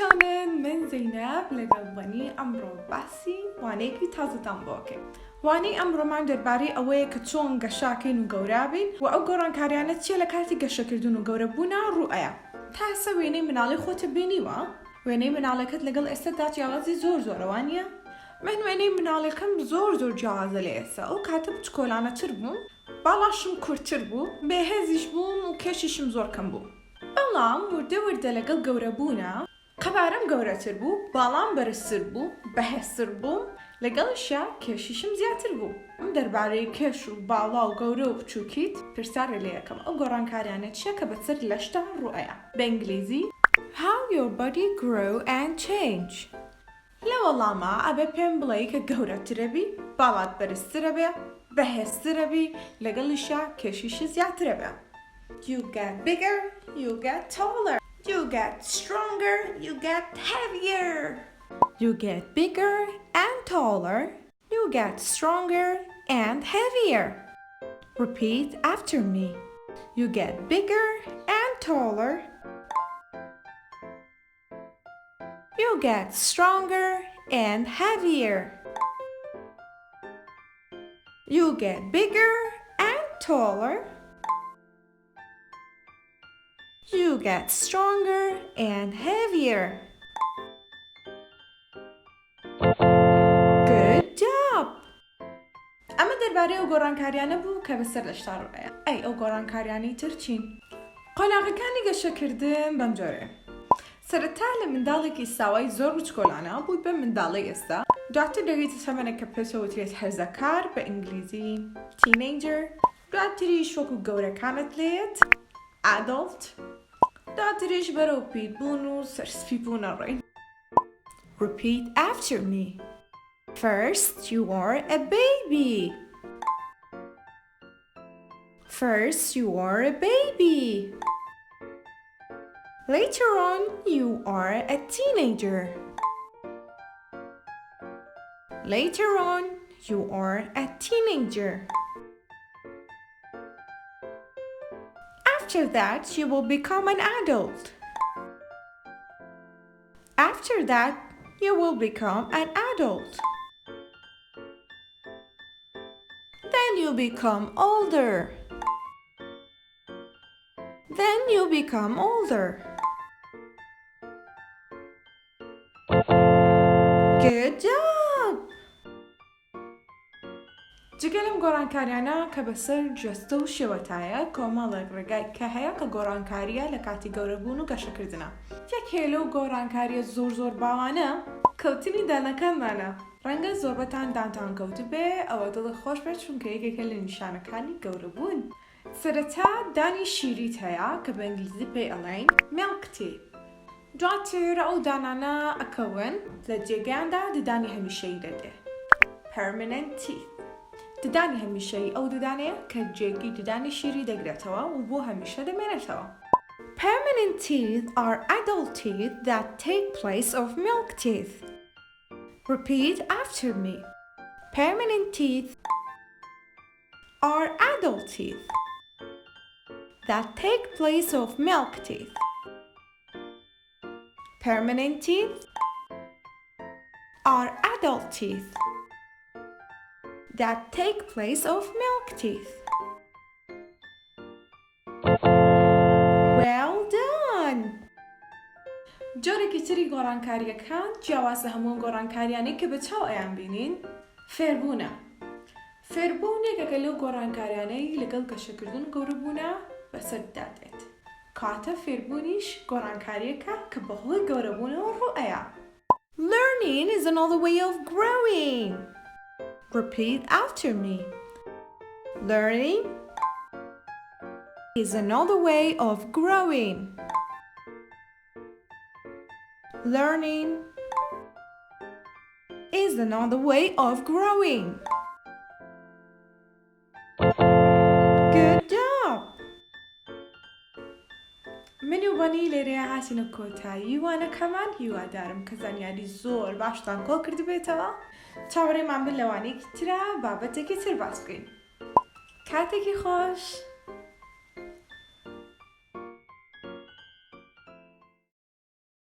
چۆنن من زینب لەگەڵبوونی ئەمڕۆ باسی وانەیەکی تازەتان بۆکەم. وانەی ئەمڕۆمان دەربارەی ئەوەیە کە چۆن گەشاکەین و گەورابین و ئەو گۆڕانکاریانە چیە لە کاتی گەشەکردن و گەورەبوونا ڕوئەیە. تا ئێستا وێنەی مناڵی خۆتە بینیوە؟ وێنەی مناڵەکەت لەگەڵ ئێستادا جیاوازی زۆرەوە نییە؟ من وێنەی مناڵەکەم زۆر جیاوازە لە ئێستا. ئەو کاتە بچکۆلانەتر بووم، باڵاشم کورتتر بوو، بێهێزیش بووم و کێشیشم زۆر کەم بوو. بەڵام وردە لەگەڵ گەورەبوونا قەبارەم گەورەتر بوو، باڵام بەرزتر بوو، بەهێزتر بووم، لەگەڵشیا کێشیشم زیاتر بوو. ئەم دەربارەی کێش و باڵا و گەورە و بچووکیت پرسیارە لێ یەکەم. ئەو گۆڕانکاریانە چیە کە بەسەر لەشتا ڕوئەیە؟ بە ئینگلیزی How your body grow and change. لە وەڵامە ئەبێ پێم بڵێ کە گەورەترە بی، باڵات بەرزترە بێ، بەهێزترە بی، لەگەڵیشیا کێشیش زیاترە بێ. You get bigger, you get taller. You get stronger, you get heavier. You get bigger and taller. You get stronger and heavier. Repeat after me. You get bigger and taller. You get stronger and heavier. You get bigger and taller. You get stronger and heavier. Good job! ئەمە دەربارەی ئەو گۆڕانکاریانە بوو کە بەسەر لەشتا ڕوئەیە. ئەی ئەو گۆڕانکاریانی تر چین؟ قۆناغەکانی گەشەکردن بەم جۆرەیە. سەرەتا لە منداڵێکی ساوای زۆر بچکۆلانە بووی بە منداڵی ئێستا. دواتر دەگەیتە تەمەنێک کە پێشەوترێت هەرزەکار بە ئینگلیزی teenager. دواتریش وەکو گەورەکانت لێت adult. دواتریش بەرەو پیربوون و سەرسپی بوونە ڕێین. Repeat after me. First you are a baby. First you are a baby. Later on you are a teenager. Later on you are a teenager. After that, you will become an adult. After that, you will become an adult. Then you become older. Then you become older. Good job! جگەلم گۆڕانکاریانە کە بەسەر جەستە و شێوەتایە کۆمەڵێک ڕێگای کە هەیە کە گۆڕانکاریە لە کاتی گەورەبوون و گەشەکردنە. یەک هێلە و گۆڕانکاریە زۆر باوانە کەوتنی دانەکانمانە. ڕەنگە زۆربەتان دانتان کەوت بێ ئەوە دڵی خۆش بێت چونکە یەکێکە لە نیشانەکانی گەورەبوون. سەرەتا دانی شیریت هەیە کە بە ئینگلیزی پێی ئەڵێن milk teeth. دواتر ئەو دانانە ئەکەون لە جێگەیاندا ددانی هەمیشەیی دەدێ. permanent teeth. ددانی هەمیشەیی ئەو ددانەیە کە جێگی ددانی شیری دەگرێتەوە و بۆ هەمیشە دەمێنێتەوە. Permanent teeth are adult teeth that take place of milk teeth. Repeat after me. Permanent teeth are adult teeth that take place of milk teeth. Permanent teeth are adult teeth that take place of milk teeth. Well done! جۆرێکی تری گۆڕانکاریەکان جیاوازە هەموو گۆڕانکاریانەی کە بە چاو ئەیان بینین فێربوونە. فێربوون یەکێکە لەو گۆڕانکاریانەی لەگەڵ گەشەکردن و گەورەبوونە بەسەردا دێت. کاتە فێربوونیش گۆڕانکاریەکە کە بەهۆی گەورەبوونەوە ڕوئەیە. Learning is another way of growing. Repeat after me. Learning is another way of growing. Learning is another way of growing. Good job! منی و بەنی لێرەیە هاتینە کۆتایی وانەکەمان. هیوادارم کە زانیاری زۆر باشتان کۆ کردبێتەوە. چاوەڕێمان بن لەوانەیەکی ترە بابەتێکی تر باس بکەین. کاتێکی خۆش!